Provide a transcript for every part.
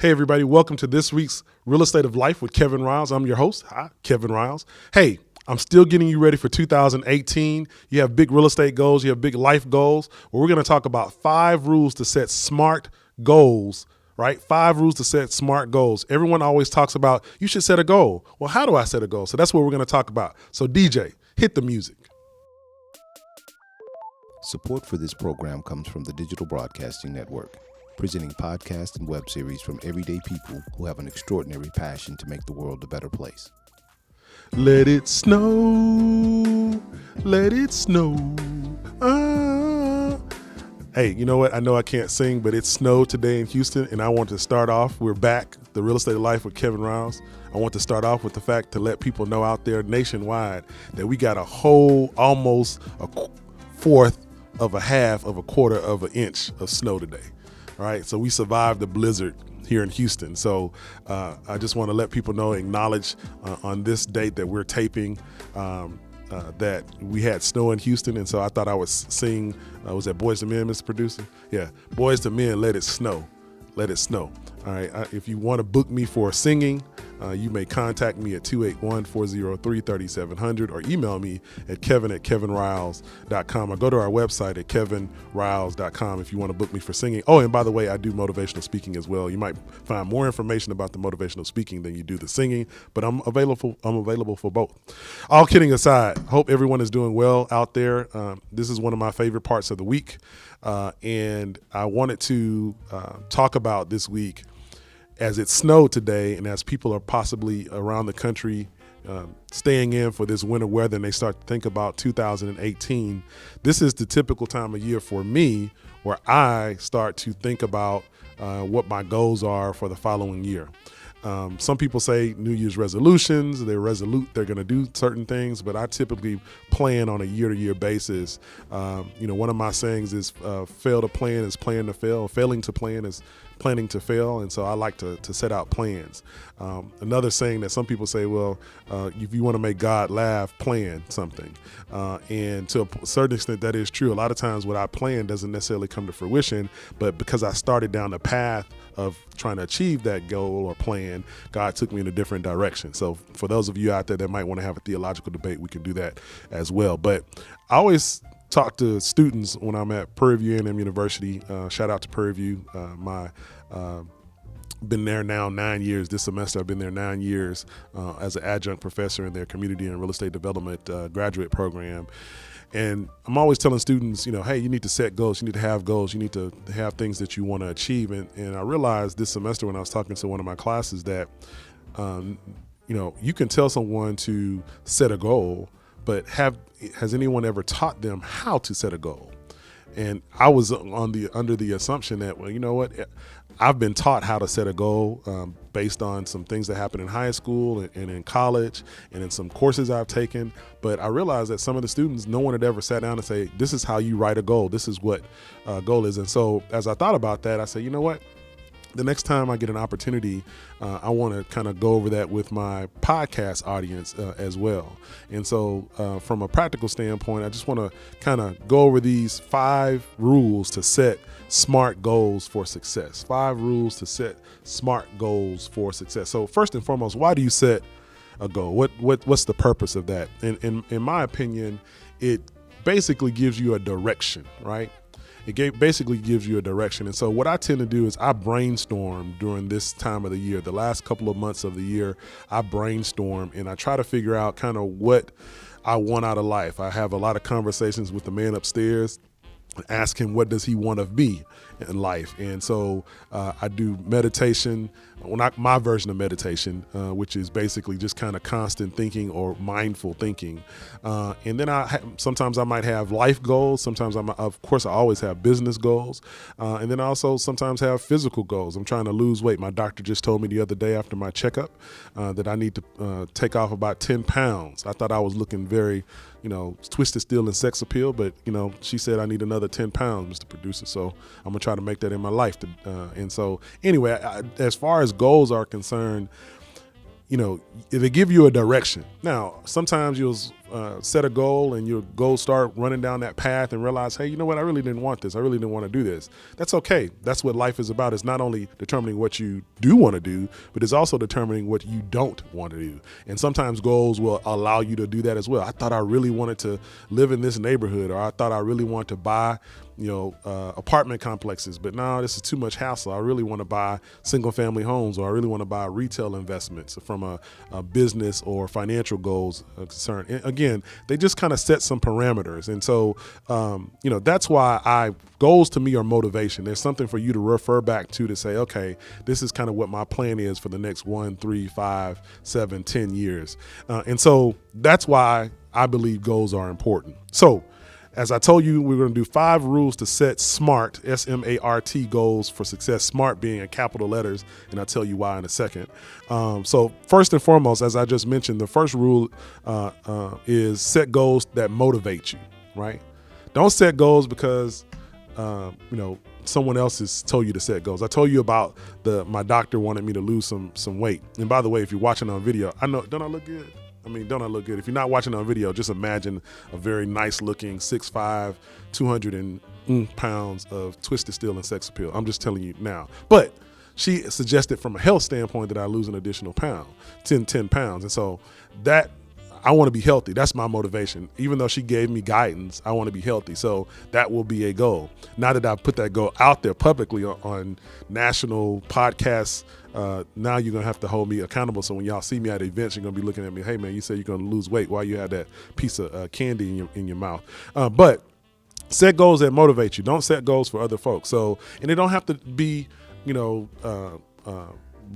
Hey, everybody. Welcome to this week's Real Estate of Life with Kevin Riles. I'm your host. Hi, Kevin Riles. Hey, I'm still getting you ready for 2018. You have big real estate goals. You have big life goals. Well, we're going to talk about 5 rules to set smart goals, right? 5 rules to set smart goals. Everyone always talks about you should set a goal. Well, how do I set a goal? So that's what we're going to talk about. So DJ, hit the music. Support for this program comes from the Digital Broadcasting Network, presenting podcasts and web series from everyday people who have an extraordinary passion to make the world a better place. Let it snow, let it snow. Hey, you know what? I know I can't sing, but it snowed today in Houston, and I want to start off. We're back, the Real Estate of Life with Kevin Riles. I want to start off with the fact to let people know out there nationwide that we got a whole, almost a fourth of a half of a quarter of an inch of snow today. All right, so we survived the blizzard here in Houston. So I just want to let people know, acknowledge on this date that we're taping that we had snow in Houston. And so I thought I would sing, was that Boys to Men, Mr. Producer? Yeah, Boys to Men, Let It Snow. Let it snow. All right, if you want to book me for singing, you may contact me at 281-403-3700 or email me at kevin@kevinriles.com. or go to our website at kevinriles.com if you want to book me for singing. Oh, and by the way, I do motivational speaking as well. You might find more information about the motivational speaking than you do the singing, but I'm available for both. All kidding aside, hope everyone is doing well out there. This is one of my favorite parts of the week, and I wanted to talk about this week as it snowed today, and as people are possibly around the country staying in for this winter weather, and they start to think about 2018, this is the typical time of year for me where I start to think about what my goals are for the following year. Some people say New Year's resolutions, they're resolute, they're going to do certain things, but I typically plan on a year-to-year basis. One of my sayings is fail to plan is plan to fail. Failing to plan is planning to fail, and so I like to set out plans. Another saying that some people say, well, if you want to make God laugh, plan something. And to a certain extent, that is true. A lot of times what I plan doesn't necessarily come to fruition, but because I started down the path of trying to achieve that goal or plan, God took me in a different direction. So for those of you out there that might want to have a theological debate, we can do that as well. But I always talk to students when I'm at Prairie View A&M University. Shout out to Prairie View. Been there now 9 years. This semester I've been there 9 years as an adjunct professor in their community and real estate development graduate program. And I'm always telling students, hey, you need to set goals. You need to have goals. You need to have things that you want to achieve. And I realized this semester when I was talking to one of my classes that, you can tell someone to set a goal, but has anyone ever taught them how to set a goal? And I was under the assumption that, well, you know what? I've been taught how to set a goal based on some things that happened in high school and in college and in some courses I've taken. But I realized that some of the students, no one had ever sat down and say, this is how you write a goal. This is what a goal is. And so as I thought about that, I said, you know what? The next time I get an opportunity, I want to kind of go over that with my podcast audience as well. And so from a practical standpoint, I just want to kind of go over these 5 rules to set smart goals for success. 5 rules to set smart goals for success. So first and foremost, why do you set a goal? What's the purpose of that? And in my opinion, it basically gives you a direction, right? Basically gives you a direction. And so what I tend to do is I brainstorm during this time of the year. The last couple of months of the year, I brainstorm and I try to figure out kind of what I want out of life. I have a lot of conversations with the man upstairs, ask him what does he want of me in life. And so I do meditation, well, not my version of meditation, which is basically just kind of constant thinking or mindful thinking. And then sometimes I might have life goals. Sometimes of course I always have business goals. And then I also sometimes have physical goals. I'm trying to lose weight. My doctor just told me the other day after my checkup that I need to take off about 10 pounds. I thought I was looking very, twisted steel and sex appeal, but she said I need another 10 pounds, Mr. Producer. So I'm gonna try to make that in my life. And so anyway, as far as goals are concerned, they give you a direction. Now, sometimes you'll set a goal and your goals start running down that path and realize, hey, you know what? I really didn't want this. I really didn't want to do this. That's okay. That's what life is about. It's not only determining what you do want to do, but it's also determining what you don't want to do. And sometimes goals will allow you to do that as well. I thought I really wanted to live in this neighborhood, or I thought I really wanted to buy apartment complexes, but now this is too much hassle. I really want to buy single family homes, or I really want to buy retail investments from a business or financial goals concern. And again, they just kind of set some parameters. And so, that's why goals to me are motivation. There's something for you to refer back to say, okay, this is kind of what my plan is for the next 1, 3, 5, 7, 10 years. And so that's why I believe goals are important. So, as I told you, we're going to do 5 rules to set SMART, S-M-A-R-T goals for success, SMART being in capital letters, and I'll tell you why in a second. So first and foremost, as I just mentioned, the first rule is set goals that motivate you, right? Don't set goals because, someone else has told you to set goals. I told you about my doctor wanted me to lose some weight. And by the way, if you're watching on video, don't I look good? Don't I look good? If you're not watching on video, just imagine a very nice looking 6'5", 200 pounds of twisted steel and sex appeal. I'm just telling you now. But she suggested from a health standpoint that I lose an additional 10 pounds. And so that I want to be healthy. That's my motivation. Even though she gave me guidance, I want to be healthy. So that will be a goal. Now that I've put that goal out there publicly on national podcasts, now you're going to have to hold me accountable. So when y'all see me at events, you're going to be looking at me, hey man, you said you're going to lose weight while you have that piece of candy in your mouth. But set goals that motivate you. Don't set goals for other folks. So, and they don't have to be,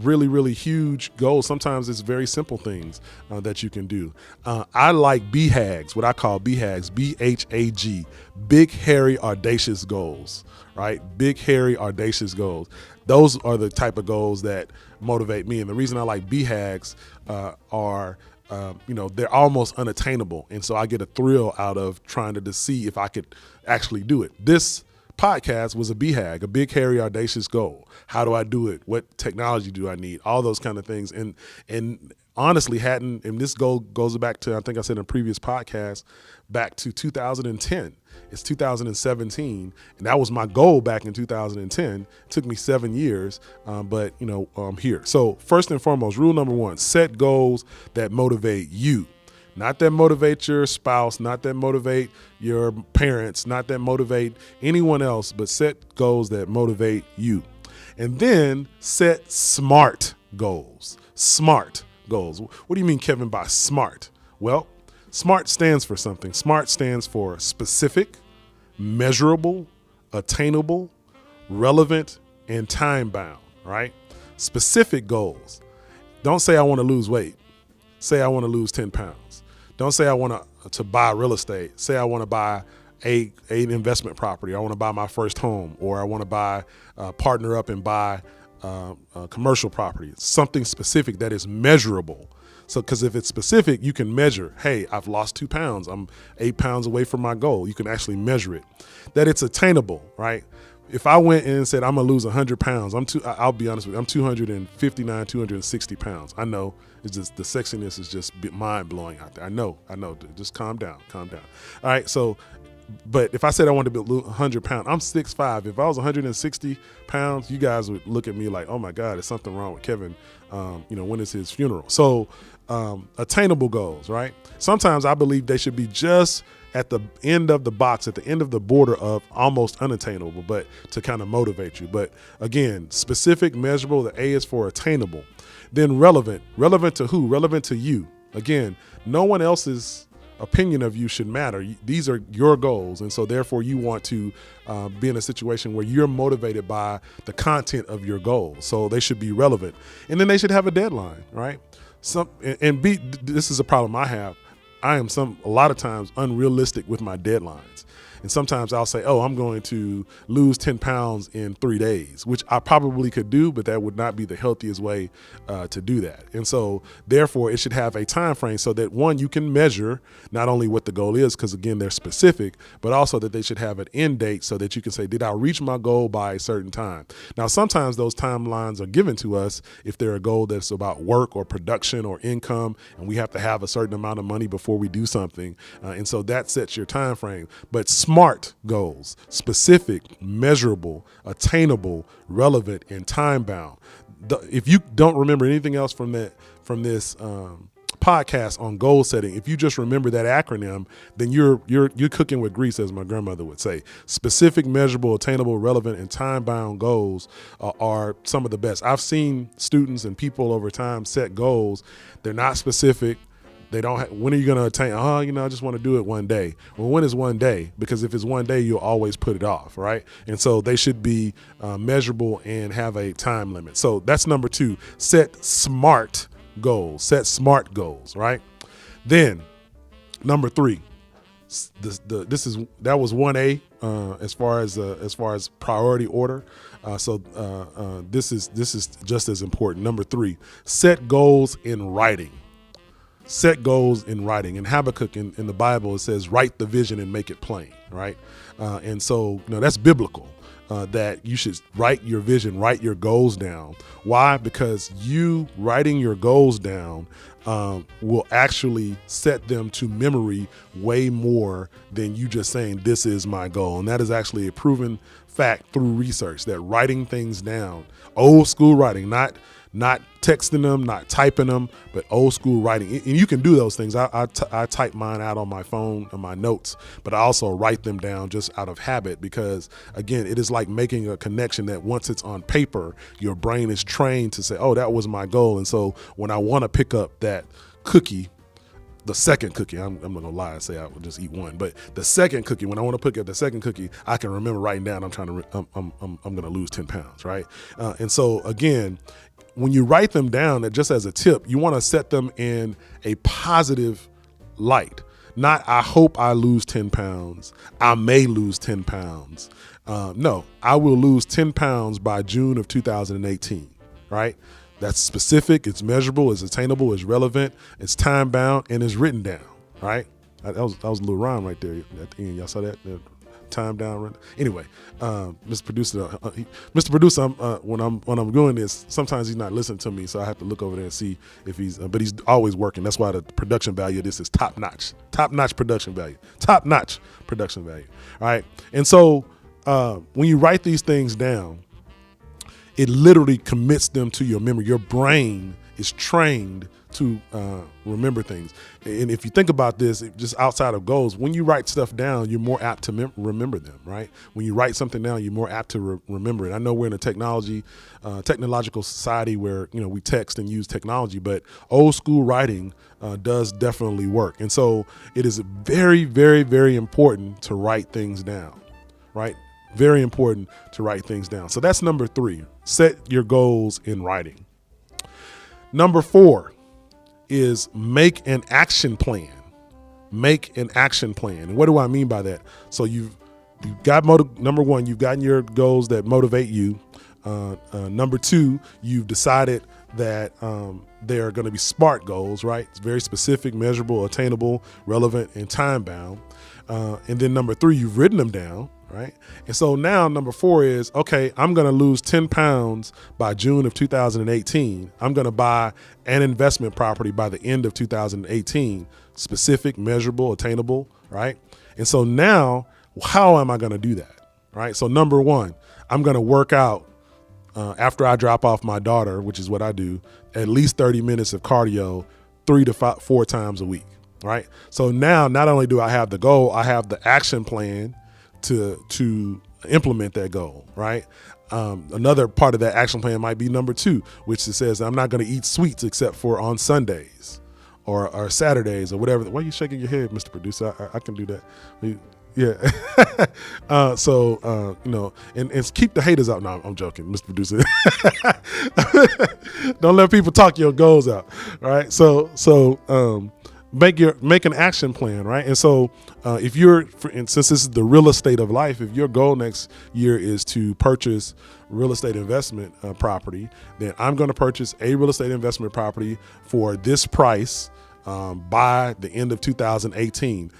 really, really huge goals. Sometimes it's very simple things that you can do. I like BHAGs, what I call BHAGs, B-H-A-G, big, hairy, audacious goals, right? Big, hairy, audacious goals. Those are the type of goals that motivate me. And the reason I like BHAGs are they're almost unattainable. And so I get a thrill out of trying to see if I could actually do it. This podcast was a BHAG, a big, hairy, audacious goal. How do I do it? What technology do I need? All those kind of things. And honestly and this goal goes back to, I think I said in a previous podcast, back to 2010. It's 2017, and that was my goal back in 2010. It took me 7 years, but I'm here. So first and foremost, rule number 1, set goals that motivate you. Not that motivate your spouse, not that motivate your parents, not that motivate anyone else, but set goals that motivate you. And then set SMART goals. SMART goals. What do you mean, Kevin, by SMART? Well, SMART stands for something. SMART stands for specific, measurable, attainable, relevant, and time-bound, right? Specific goals. Don't say I want to lose weight. Say I want to lose 10 pounds. Don't say I want to buy real estate. Say I want to buy an investment property. I want to buy my first home, or I want to buy, partner up and buy a commercial property. It's something specific that is measurable. So, because if it's specific, you can measure, hey, I've lost 2 pounds. I'm 8 pounds away from my goal. You can actually measure it. That it's attainable, right? If I went in and said, I'm going to lose 100 pounds, I'll be honest with you, I'm 259, 260 pounds. I know it's just, the sexiness is just mind blowing out there. I know, just calm down. All right. So, but if I said I wanted to be 100 pounds, I'm 6'5". If I was 160 pounds, you guys would look at me like, oh my God, there's something wrong with Kevin. When is his funeral? So, attainable goals, right? Sometimes I believe they should be just at the end of the box, at the end of the border of almost unattainable, but to kind of motivate you. But again, specific, measurable, the A is for attainable. Then relevant to who? Relevant to you. Again, no one else's opinion of you should matter. These are your goals. And so therefore you want to be in a situation where you're motivated by the content of your goals. So they should be relevant. And then they should have a deadline, right? This is a problem I have. I am a lot of times unrealistic with my deadlines. And sometimes I'll say, oh, I'm going to lose 10 pounds in 3 days, which I probably could do, but that would not be the healthiest way to do that. And so therefore it should have a time frame so that one, you can measure not only what the goal is, because again, they're specific, but also that they should have an end date so that you can say, did I reach my goal by a certain time? Now, sometimes those timelines are given to us if they're a goal that's about work or production or income, and we have to have a certain amount of money before we do something. And so that sets your time frame. But SMART goals, specific, measurable, attainable, relevant, and time bound. If you don't remember anything else from this podcast on goal setting, if you just remember that acronym, then you're cooking with grease, as my grandmother would say. Specific, measurable, attainable, relevant, and time-bound goals are some of the best. I've seen students and people over time set goals. They're not specific. They don't have, when are you going to attain? I just want to do it one day. Well, when is one day? Because if it's one day, you'll always put it off, right? And so they should be measurable and have a time limit. So that's number 2. Set SMART goals. Set SMART goals, right? Then number 3, that was 1A as far as priority order. This is just as important. Number 3, set goals in writing. Set goals in writing. In Habakkuk in the Bible, it says, write the vision and make it plain, right? And so, that's biblical. That you should write your vision, write your goals down. Why? Because you writing your goals down will actually set them to memory way more than you just saying, this is my goal. And that is actually a proven fact through research, that writing things down, old school writing, not texting them, not typing them, but old school writing. And you can do those things. I type mine out on my phone on my notes, but I also write them down just out of habit, because again, it is like making a connection that once it's on paper, your brain is trained to say, oh, that was my goal. And so when I want to pick up that cookie, the second cookie, I'm not gonna lie and say I would just eat one, but the second cookie, when I want to pick up the second cookie, I can remember writing down, I'm gonna lose 10 pounds, right? And so again, when you write them down, just as a tip, you want to set them in a positive light. Not, I hope I lose 10 pounds. I may lose 10 pounds. No, I will lose 10 pounds by June of 2018, right? That's specific, it's measurable, it's attainable, it's relevant, it's time bound, and it's written down, right? That was a little rhyme right there at the end. Y'all saw that? Time down. Anyway, Mr. Producer, when I'm doing this, sometimes he's not listening to me, so I have to look over there and see if he's. But he's always working. That's why the production value of this is top notch production value. All right, and so when you write these things down, it literally commits them to your memory. Your brain is trained to remember things. And if you think about this, just outside of goals, when you write stuff down, you're more apt to remember them, right? When you write something down, you're more apt to remember it. I know we're in a technological society where, we text and use technology, but old school writing does definitely work. And so it is very, very, very important to write things down, right? Very important to write things down. So that's number 3, set your goals in writing. Number 4 is make an action plan. Make an action plan. And what do I mean by that? So you've got number 1, you've gotten your goals that motivate you. Number 2, you've decided that they are going to be SMART goals, right? It's very specific, measurable, attainable, relevant, and time bound. And then number 3, you've written them down, right? And so now number 4 is, okay, I'm going to lose 10 pounds by June of 2018. I'm going to buy an investment property by the end of 2018, specific, measurable, attainable, right? And so now, how am I going to do that, right? So number 1, I'm going to work out after I drop off my daughter, which is what I do, at least 30 minutes of cardio 3 to 4 times a week, right? So now not only do I have the goal, I have the action plan to implement that goal, right? Another part of that action plan might be number 2, which says I'm not going to eat sweets except for on Sundays or Saturdays or whatever. Why are you shaking your head, Mr. Producer? I can do that. Yeah. And keep the haters out. No, I'm joking, Mr. Producer. Don't let people talk your goals out, right? So make an action plan, right? And so if and since this is the real estate of life, if your goal next year is to purchase real estate investment property, then I'm going to purchase a real estate investment property for this price by the end of 2018.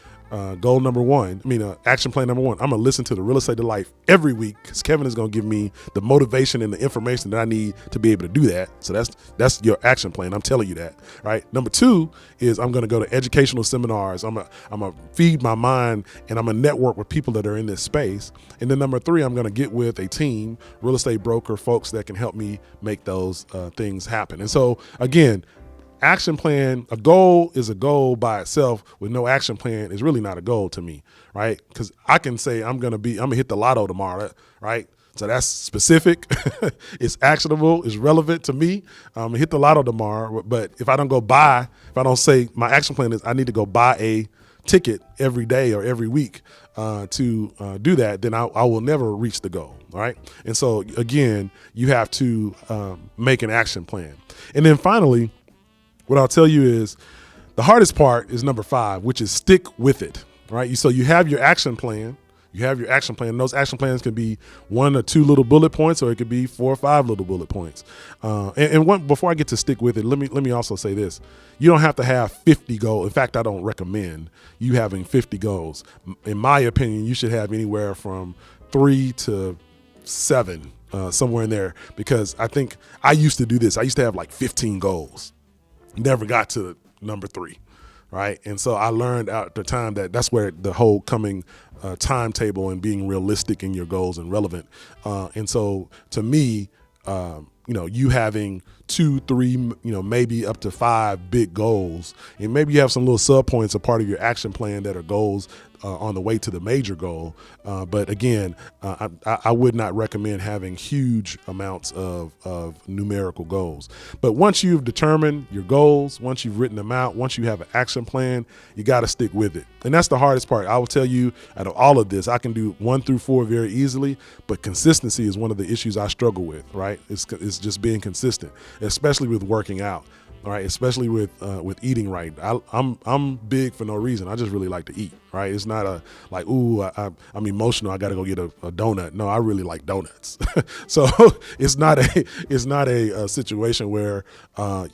Goal number one, action plan number one, I'm going to listen to the Real Estate of Life every week because Kevin is going to give me the motivation and the information that I need to be able to do that. So that's your action plan. I'm telling you that, right? Number two is I'm going to go to educational seminars. I'm going to feed my mind and I'm going to network with people that are in this space. And then number three, I'm going to get with a team, real estate broker, folks that can help me make those things happen. And so again, action plan, a goal is a goal by itself with no action plan is really not a goal to me, right? Because I can say I'm gonna hit the lotto tomorrow, right? So that's specific, it's actionable, it's relevant to me. I'm gonna hit the lotto tomorrow, but if I don't say my action plan is I need to go buy a ticket every day or every week to do that, then I will never reach the goal, all right? And so again, you have to make an action plan. And then finally, what I'll tell you is the hardest part is number 5, which is stick with it, right? So you have your action plan. And those action plans can be 1 or 2 little bullet points, or it could be 4 or 5 little bullet points. Before I get to stick with it, let me also say this. You don't have to have 50 goals. In fact, I don't recommend you having 50 goals. In my opinion, you should have anywhere from 3 to 7, somewhere in there, because I think I used to do this. I used to have like 15 goals. Never got to number 3, right? And so I learned at the time that's where the whole coming timetable and being realistic in your goals and relevant. And so to me, you having 2, 3, maybe up to 5 big goals, and maybe you have some little sub points a part of your action plan that are goals on the way to the major goal. But again, I would not recommend having huge amounts of numerical goals. But once you've determined your goals, once you've written them out, once you have an action plan, you got to stick with it. And that's the hardest part. I will tell you, out of all of this, I can do 1 through 4 very easily, but consistency is one of the issues I struggle with, right? It's just being consistent, especially with working out. All right, especially with eating right. I'm big for no reason. I just really like to eat. Right, it's not I'm emotional. I got to go get a donut. No, I really like donuts. So it's not a situation where I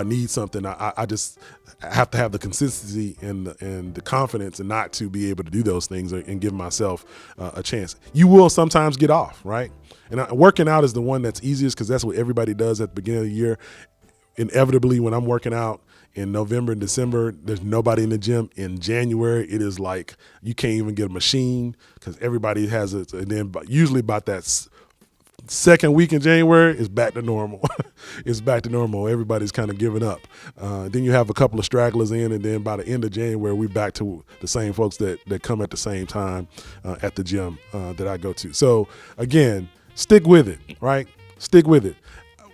need something. I just have to have the consistency and the confidence and not to be able to do those things and give myself a chance. You will sometimes get off, right? And working out is the one that's easiest because that's what everybody does at the beginning of the year. Inevitably, when I'm working out in November and December, there's nobody in the gym. In January, it is like you can't even get a machine because everybody has it. And then usually about that second week in January, it's back to normal. It's back to normal. Everybody's kind of giving up. Then you have a couple of stragglers in, and then by the end of January, we're back to the same folks that come at the same time at the gym that I go to. So again, stick with it, right? Stick with it.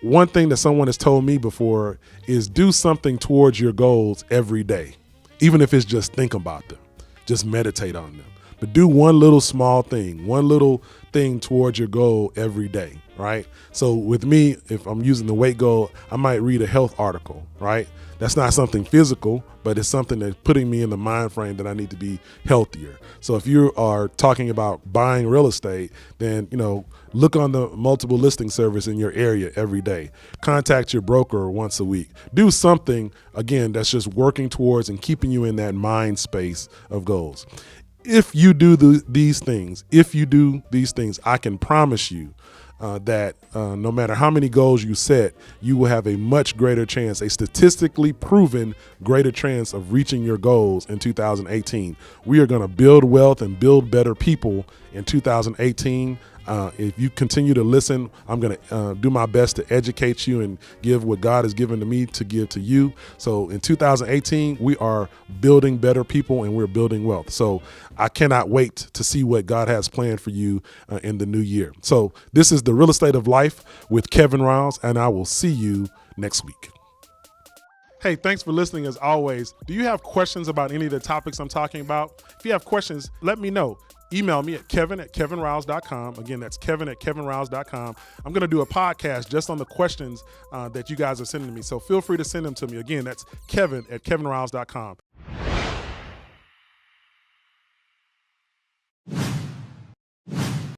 One thing that someone has told me before is do something towards your goals every day, even if it's just think about them, just meditate on them. But do one little small thing, one little thing towards your goal every day, right? So with me, if I'm using the weight goal, I might read a health article, right? That's not something physical, but it's something that's putting me in the mind frame that I need to be healthier. So if you are talking about buying real estate, then, look on the multiple listing service in your area every day. Contact your broker once a week. Do something, again, that's just working towards and keeping you in that mind space of goals. If you do these things, I can promise you that no matter how many goals you set, you will have a much greater chance, a statistically proven greater chance of reaching your goals in 2018. We are going to build wealth and build better people in 2018. If you continue to listen, I'm going to do my best to educate you and give what God has given to me to give to you. So in 2018, we are building better people and we're building wealth. So I cannot wait to see what God has planned for you in the new year. So this is the Real Estate of Life with Kevin Riles, and I will see you next week. Hey, thanks for listening as always. Do you have questions about any of the topics I'm talking about? If you have questions, let me know. email me at kevin@kevinriles.com. Again, that's kevin@kevinriles.com. I'm going to do a podcast just on the questions that you guys are sending me. So feel free to send them to me. Again, that's kevin@kevinriles.com.